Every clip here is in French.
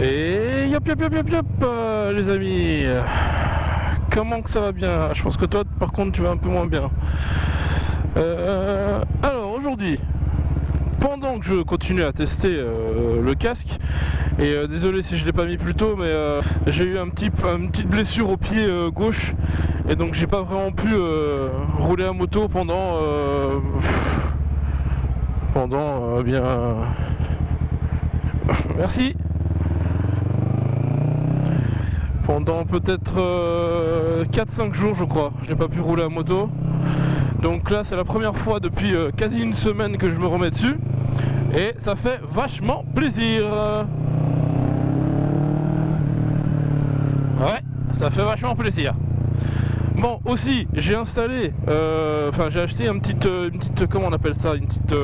Et yop yop yop yop yop les amis, comment que ça va bien? Je pense que toi par contre tu vas un peu moins bien. Alors aujourd'hui, pendant que je continue à tester le casque, et désolé si je l'ai pas mis plus tôt, mais j'ai eu une petite blessure au pied gauche, et donc j'ai pas vraiment pu rouler à moto pendant bien merci, pendant peut-être 4-5 jours je crois, je n'ai pas pu rouler à moto. Donc là c'est la première fois depuis quasi une semaine que je me remets dessus, et ça fait vachement plaisir. Ouais, ça fait vachement plaisir. Bon, aussi j'ai installé, enfin j'ai acheté une petite, comment on appelle ça, une petite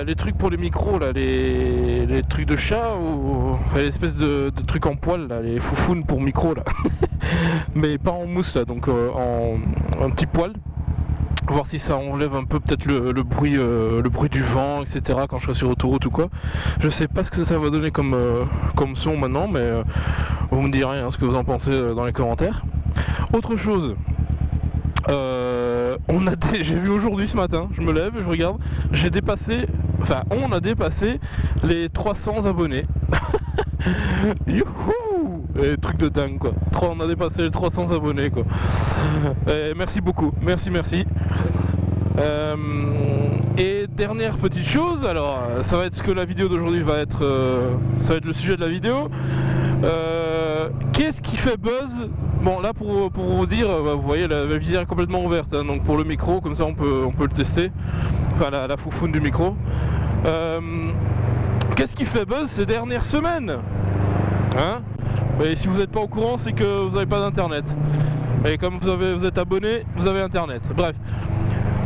les trucs pour les micros là, les trucs de chat, ou enfin, l'espèce de trucs en poil là, les foufounes pour micro là mais pas en mousse là, donc en petit poil, voir si ça enlève un peu peut-être le bruit du vent, etc. quand je serai sur autoroute ou quoi. Je sais pas ce que ça va donner comme son maintenant, mais vous me direz hein, ce que vous en pensez dans les commentaires. Autre chose, j'ai vu aujourd'hui ce matin, je me lève et je regarde, on a dépassé les 300 abonnés. Youhou, les trucs de dingue quoi. On a dépassé les 300 abonnés quoi. Et merci beaucoup, merci. Et dernière petite chose, alors ça va être ce que la vidéo d'aujourd'hui va être, ça va être le sujet de la vidéo. Qu'est-ce qui fait buzz? Bon là pour vous dire, vous voyez la visière est complètement ouverte, hein, donc pour le micro, comme ça on peut le tester, enfin la foufoune du micro. Qu'est-ce qui fait buzz ces dernières semaines, hein? Et si vous n'êtes pas au courant, c'est que vous n'avez pas d'internet, et comme vous êtes abonné, vous avez internet, bref.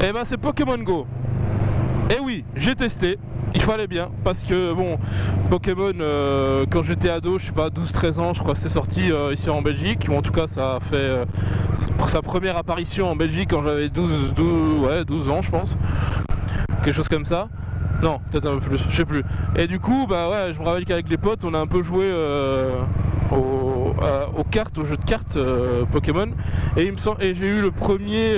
Et ben c'est Pokémon Go. Et oui, j'ai testé, il fallait bien, parce que bon, Pokémon, quand j'étais ado, je sais pas, 12-13 ans, je crois que c'est sorti ici en Belgique, ou en tout cas ça a fait pour sa première apparition en Belgique quand j'avais 12 ans je pense, quelque chose comme ça. Non, peut-être un peu plus, je sais plus. Et du coup, bah ouais, je me rappelle qu'avec les potes, on a un peu joué aux cartes, aux jeux de cartes Pokémon. Et j'ai eu le premier,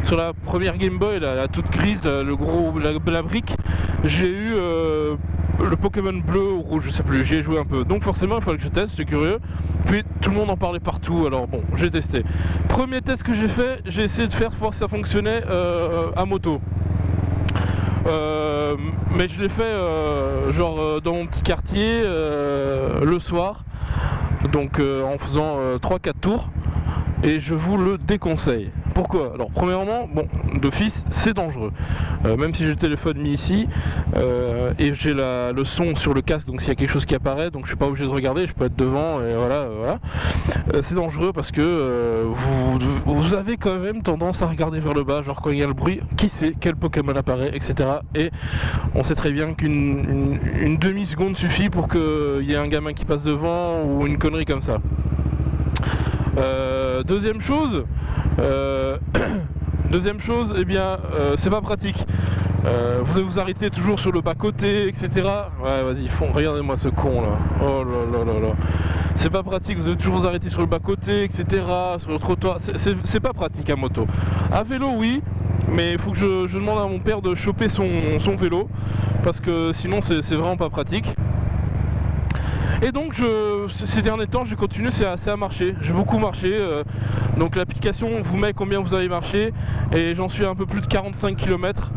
sur la première Game Boy, la toute grise, la brique, j'ai eu le Pokémon bleu ou rouge, je sais plus, j'y ai joué un peu. Donc forcément, il fallait que je teste, j'étais curieux. Puis tout le monde en parlait partout, alors bon, j'ai testé. Premier test que j'ai fait, j'ai essayé de voir si ça fonctionnait à moto. Mais je l'ai fait genre dans mon petit quartier le soir, donc en faisant 3-4 tours, et je vous le déconseille. Pourquoi? Alors premièrement, bon, d'office c'est dangereux, même si j'ai le téléphone mis ici et j'ai le son sur le casque, donc s'il y a quelque chose qui apparaît, donc je suis pas obligé de regarder, je peux être devant, et voilà. C'est dangereux parce que vous avez quand même tendance à regarder vers le bas, genre quand il y a le bruit, qui sait quel Pokémon apparaît, etc. Et on sait très bien qu'une demi-seconde suffit pour qu'il y ait un gamin qui passe devant ou une connerie comme ça. Deuxième chose, eh bien, c'est pas pratique. Vous allez vous arrêter toujours sur le bas-côté, etc. Ouais, vas-y, regardez-moi ce con là. Oh là là là là. C'est pas pratique, vous allez toujours vous arrêter sur le bas-côté, etc. Sur le trottoir. C'est pas pratique à moto. À vélo, oui, mais il faut que je demande à mon père de choper son vélo, parce que sinon c'est vraiment pas pratique. Et donc ces derniers temps j'ai continué à marcher, j'ai beaucoup marché, donc l'application vous met combien vous avez marché, et j'en suis à un peu plus de 45 km,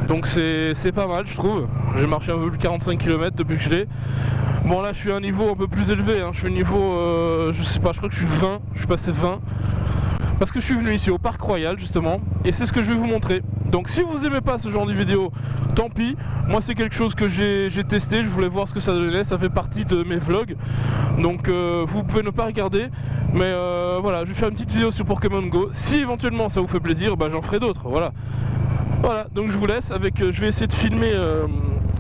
donc c'est pas mal je trouve. J'ai marché un peu plus de 45 km depuis que je l'ai. Bon là je suis à un niveau un peu plus élevé, hein. Je suis au niveau, je sais pas, je crois que je suis 20, je suis passé 20. Parce que je suis venu ici au Parc Royal justement, et c'est ce que je vais vous montrer. Donc si vous aimez pas ce genre de vidéo, tant pis. Moi c'est quelque chose que j'ai testé, je voulais voir ce que ça donnait, ça fait partie de mes vlogs. Donc vous pouvez ne pas regarder, mais voilà, je vais faire une petite vidéo sur Pokémon Go. Si éventuellement ça vous fait plaisir, bah, j'en ferai d'autres, voilà. Voilà, donc je vous laisse avec, je vais essayer de filmer,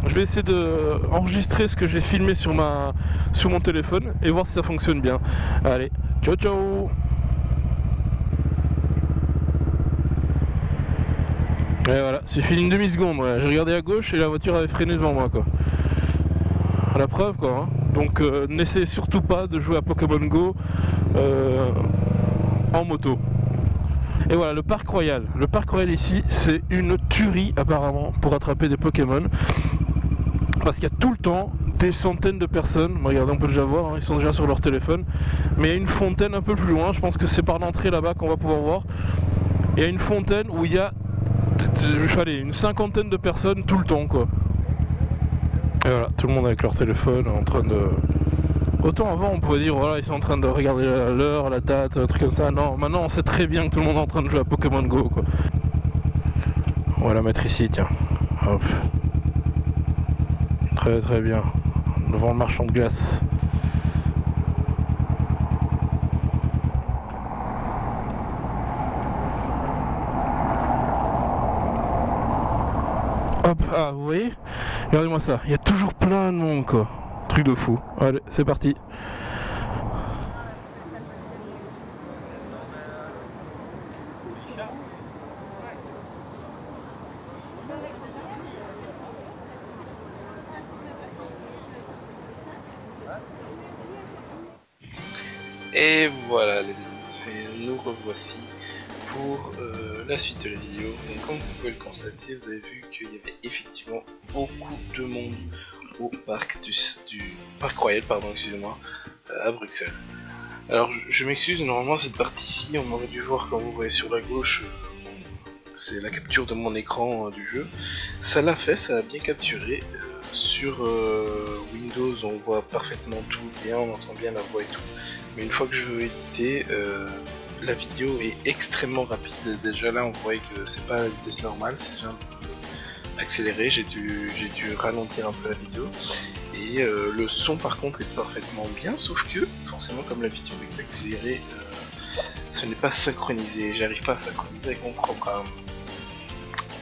je vais essayer d'enregistrer ce que j'ai filmé sur mon téléphone et voir si ça fonctionne bien. Allez, ciao ciao. Et voilà, suffit une demi-seconde, ouais. J'ai regardé à gauche et la voiture avait freiné devant moi quoi. la preuve quoi. Hein. Donc n'essayez surtout pas de jouer à Pokémon Go en moto. Et voilà, le parc royal. Le parc royal ici, c'est une tuerie apparemment pour attraper des Pokémon. Parce qu'il y a tout le temps des centaines de personnes. Regardez, on peut déjà voir, hein, ils sont déjà sur leur téléphone. Mais il y a une fontaine un peu plus loin, je pense que c'est par l'entrée là-bas qu'on va pouvoir voir. Il y a une fontaine où il y a une cinquantaine de personnes tout le temps quoi. Et voilà, tout le monde avec leur téléphone en train de... Autant avant on pouvait dire voilà ils sont en train de regarder l'heure, la date, un truc comme ça. Non, maintenant on sait très bien que tout le monde est en train de jouer à Pokémon Go quoi. On va la mettre ici tiens. Hop. Très très bien. Devant le marchand de glace. Hop, ah vous voyez? Regardez-moi ça, il y a toujours plein de monde quoi. Truc de fou. Allez, c'est parti. Et voilà les amis, nous revoici pour la suite de la vidéo. Donc comme vous pouvez le constater, vous avez vu qu'il y avait effectivement beaucoup de monde au parc du parc royal, pardon, excusez-moi, à Bruxelles. Alors je m'excuse, normalement cette partie-ci, on aurait dû voir, comme vous voyez sur la gauche, c'est la capture de mon écran du jeu. Ça l'a fait, ça a bien capturé. Sur Windows, on voit parfaitement tout bien, on entend bien la voix et tout. Mais une fois que je veux éditer, la vidéo est extrêmement rapide. Déjà là, on voyait que c'est pas à la vitesse normale, c'est déjà un peu accéléré. J'ai dû ralentir un peu la vidéo. Et le son par contre est parfaitement bien, sauf que forcément comme la vidéo est accélérée, ce n'est pas synchronisé. J'arrive pas à synchroniser avec mon programme.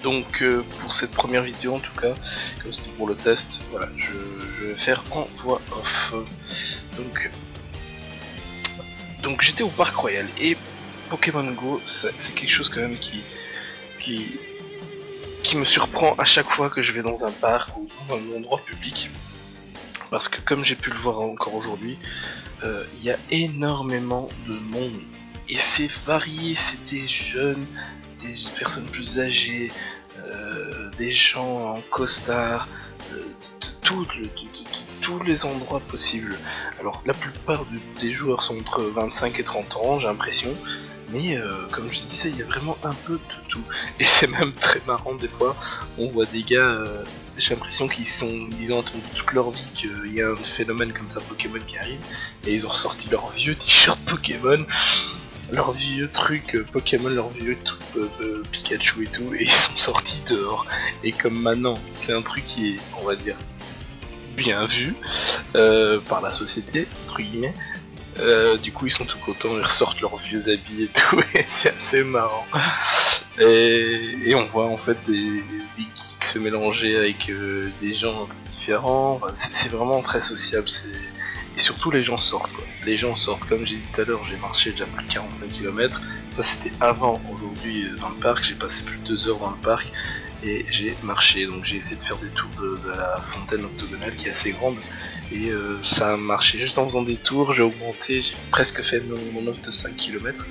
Donc pour cette première vidéo en tout cas, comme c'était pour le test, voilà, je vais faire en voix off. Donc j'étais au parc royal et Pokémon Go, c'est quelque chose quand même qui me surprend à chaque fois que je vais dans un parc ou dans un endroit public. Parce que comme j'ai pu le voir encore aujourd'hui, il y a énormément de monde. Et c'est varié, c'est des jeunes, des personnes plus âgées, des gens en costard, tous les endroits possibles. Alors la plupart des joueurs sont entre 25 et 30 ans, j'ai l'impression, mais comme je disais, il y a vraiment un peu de tout. Et c'est même très marrant des fois, on voit des gars, j'ai l'impression qu'ils ont attendu toute leur vie qu'il y a un phénomène comme ça Pokémon qui arrive, et ils ont ressorti leur vieux t-shirt Pokémon, leur vieux truc Pokémon, leur vieux truc Pikachu et tout, et ils sont sortis dehors. Et comme maintenant c'est un truc qui est, on va dire, bien vu par la société, entre guillemets, du coup ils sont tout contents, ils ressortent leurs vieux habits et tout, et c'est assez marrant. Et on voit en fait des geeks se mélanger avec des gens un peu différents, enfin, c'est vraiment très sociable, et surtout les gens sortent quoi. Les gens sortent, comme j'ai dit tout à l'heure, j'ai marché déjà plus de 45 km, ça c'était avant. Aujourd'hui dans le parc, j'ai passé plus de 2 heures dans le parc et j'ai marché, donc j'ai essayé de faire des tours de la fontaine octogonale qui est assez grande, et ça a marché juste en faisant des tours. J'ai augmenté, j'ai presque fait mon offre de 5 km,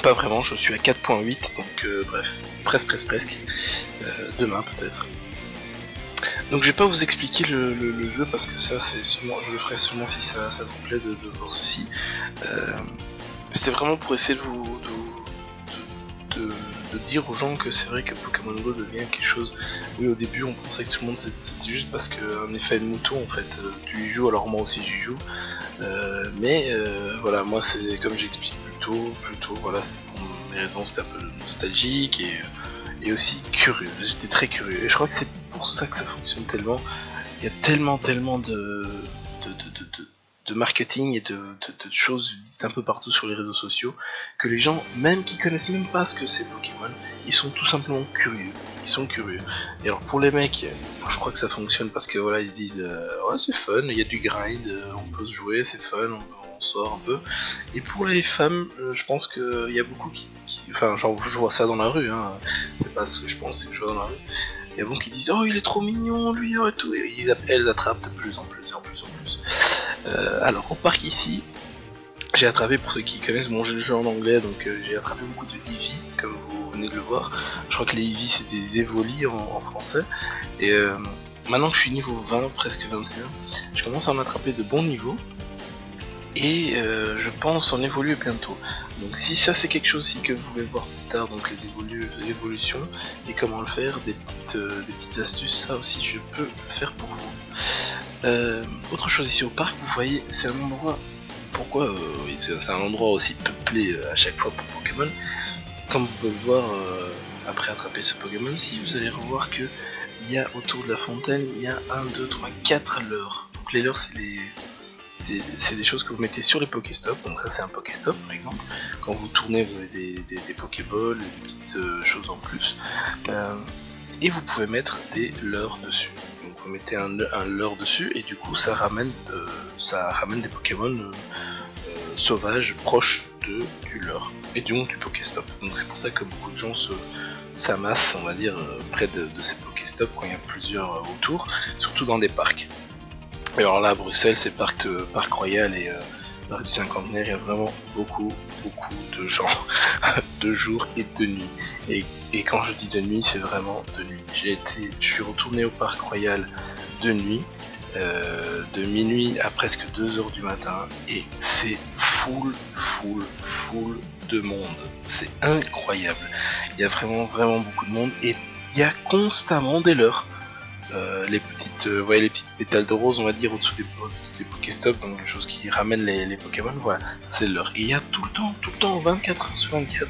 pas vraiment, je suis à 4.8, donc bref, presque, demain peut-être. Donc je vais pas vous expliquer le jeu parce que ça c'est seulement, je le ferai seulement si ça vous plaît de voir ceci. C'était vraiment pour essayer de dire aux gens que c'est vrai que Pokémon Go devient quelque chose. Oui, au début on pensait que tout le monde c'était juste parce qu'un effet de mouton en fait, tu y joues, alors moi aussi j'y joue. Mais voilà, moi c'est comme j'explique plutôt voilà, c'était pour mes raisons, c'était un peu nostalgique et aussi curieux. J'étais très curieux et je crois que c'est pour ça que ça fonctionne tellement. Il y a tellement de marketing et de choses dites un peu partout sur les réseaux sociaux que les gens, même qui connaissent même pas ce que c'est Pokémon, ils sont tout simplement curieux. Ils sont curieux. Et alors pour les mecs, je crois que ça fonctionne parce que voilà, ils se disent ouais c'est fun, il y a du grind, on peut se jouer, c'est fun, on sort un peu. Et pour les femmes, je pense qu'il y a beaucoup qui enfin genre je vois ça dans la rue, hein. C'est pas ce que je pense, c'est que je vois dans la rue. et avant qu'ils disent oh il est trop mignon lui et tout, et elles attrapent de plus en plus en plus en plus. Alors au parc ici, j'ai attrapé, pour ceux qui connaissent mon jeu de jeu en anglais, donc j'ai attrapé beaucoup de Eevee, comme vous venez de le voir. Je crois que les Eevee c'est des Evoli en français, et maintenant que je suis niveau 20, presque 21, je commence à en attraper de bons niveaux. Et je pense en évoluer bientôt. Donc si ça c'est quelque chose aussi que vous pouvez voir plus tard, donc les évolutions et comment le faire, des petites astuces, ça aussi je peux le faire pour vous. Autre chose ici au parc, vous voyez, c'est un endroit, pourquoi c'est un endroit aussi peuplé à chaque fois pour Pokémon. Comme vous pouvez le voir, après attraper ce Pokémon, si vous allez revoir que il y a autour de la fontaine, il y a 1, 2, 3, 4 leurres. Donc les leurres c'est des choses que vous mettez sur les Pokéstop, donc ça c'est un Pokéstop par exemple. Quand vous tournez vous avez des Pokéballs, des petites choses en plus. Et vous pouvez mettre des leurres dessus. Donc vous mettez un leurre dessus et du coup ça ramène des Pokémon sauvages proches du leurre et donc du Pokéstop. Donc c'est pour ça que beaucoup de gens s'amassent, on va dire, près de ces Pokéstop quand il y a plusieurs autour, surtout dans des parcs. Et alors là à Bruxelles c'est Parc Royal et Parc du Cinquantenaire, il y a vraiment beaucoup de gens de jour et de nuit. Et quand je dis de nuit, c'est vraiment de nuit. Je suis retourné au Parc Royal de nuit, de minuit à presque 2h du matin, et c'est full de monde. C'est incroyable. Il y a vraiment beaucoup de monde et il y a constamment des leurres. Les petites pétales de rose, on va dire, au-dessous des Pokéstop, donc des choses qui ramènent les Pokémon, voilà, c'est le leurre. Et il y a tout le temps, 24h/24,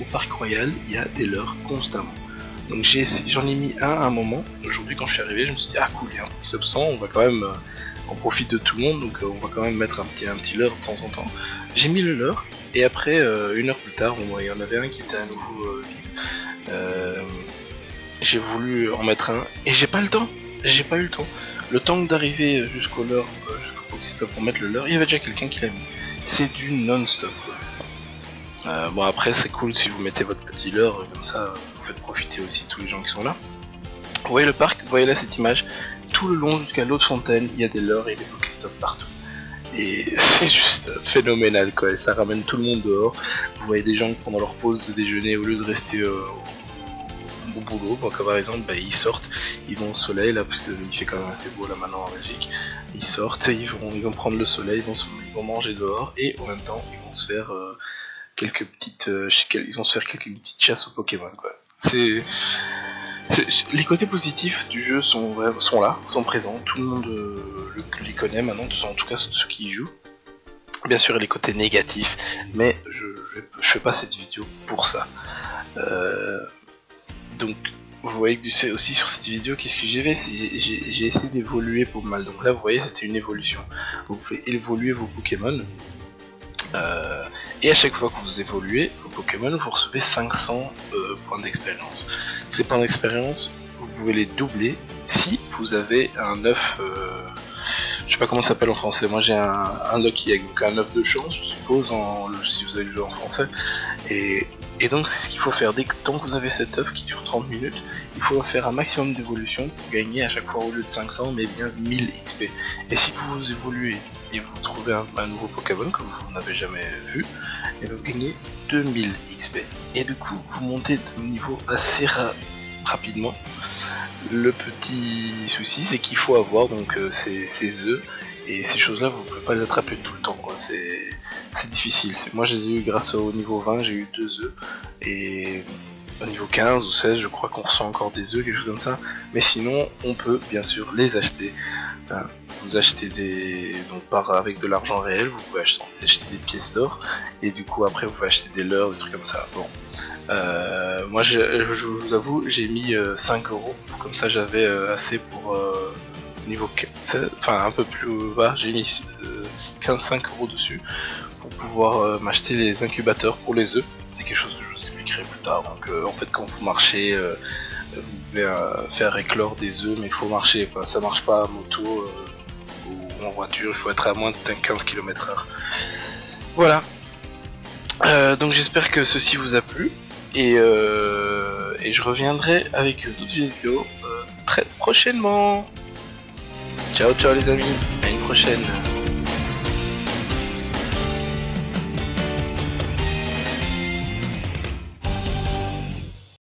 au Parc Royal, il y a des leurres constamment. Donc j'en ai mis un moment, aujourd'hui quand je suis arrivé, je me suis dit, ah cool, il y a un Pokéstop 100, on va quand même, on profite de tout le monde, donc on va quand même mettre un petit leurre de temps en temps. J'ai mis le leurre, et après, 1 heure plus tard, bon, il y en avait un qui était à nouveau j'ai voulu en mettre un et j'ai pas eu le temps. Le temps d'arriver jusqu'au leurre, jusqu'au Pokéstop pour mettre le leurre, il y avait déjà quelqu'un qui l'a mis. C'est du non-stop. Bon après c'est cool si vous mettez votre petit leurre, comme ça vous faites profiter aussi tous les gens qui sont là. Vous voyez le parc, vous voyez là cette image, tout le long jusqu'à l'autre fontaine, il y a des leurres et des Pokéstop partout. Et c'est juste phénoménal quoi, et ça ramène tout le monde dehors. Vous voyez des gens pendant leur pause de déjeuner, au lieu de rester au boulot, bon, comme par exemple ils sortent, ils vont au soleil là parce qu'il fait quand même assez beau là maintenant en Belgique, ils sortent, ils vont prendre le soleil, ils vont manger dehors et en même temps ils vont se faire quelques petites chasses aux Pokémon quoi. Les côtés positifs du jeu sont là, sont présents, tout le monde les connaît maintenant, en tout cas ceux qui y jouent. Bien sûr il y a les côtés négatifs, mais je fais pas cette vidéo pour ça. Donc vous voyez que aussi sur cette vidéo, qu'est-ce que j'ai fait, j'ai essayé d'évoluer pas mal. Donc là vous voyez c'était une évolution. Vous pouvez évoluer vos Pokémon. Et à chaque fois que vous évoluez vos Pokémon, vous recevez 500 points d'expérience. Ces points d'expérience, vous pouvez les doubler si vous avez un œuf, je sais pas comment ça s'appelle en français, moi j'ai un Lucky Egg, donc un œuf de chance je suppose, si vous avez le jeu en français. Et donc c'est ce qu'il faut faire, tant que vous avez cet œuf qui dure 30 minutes, il faut faire un maximum d'évolution pour gagner à chaque fois au lieu de 500 mais bien 1000 XP. Et si vous évoluez et vous trouvez un nouveau Pokémon que vous n'avez jamais vu, et vous gagnez 2000 XP. Et du coup vous montez de niveau assez rapidement. Le petit souci c'est qu'il faut avoir donc ces œufs. Et ces choses là vous pouvez pas les attraper tout le temps quoi, c'est difficile. Moi je les ai eu grâce au niveau 20, j'ai eu 2 œufs, et au niveau 15 ou 16 je crois qu'on reçoit encore des œufs, quelque chose comme ça, mais sinon on peut bien sûr les acheter. Vous achetez avec de l'argent réel, vous pouvez acheter des pièces d'or, et du coup après vous pouvez acheter des leurres, des trucs comme ça. Bon, moi je vous avoue j'ai mis 5 euros, comme ça j'avais assez pour niveau 15, enfin un peu plus bas, j'ai mis 5 euros dessus pour pouvoir m'acheter les incubateurs pour les œufs. C'est quelque chose que je vous expliquerai plus tard. Donc en fait quand vous marchez, vous pouvez faire éclore des œufs, mais il faut marcher quoi. Ça marche pas à moto ou en voiture, il faut être à moins de 15 km/h. Voilà. Donc j'espère que ceci vous a plu, et je reviendrai avec d'autres vidéos prochainement. Ciao ciao les amis, à une prochaine.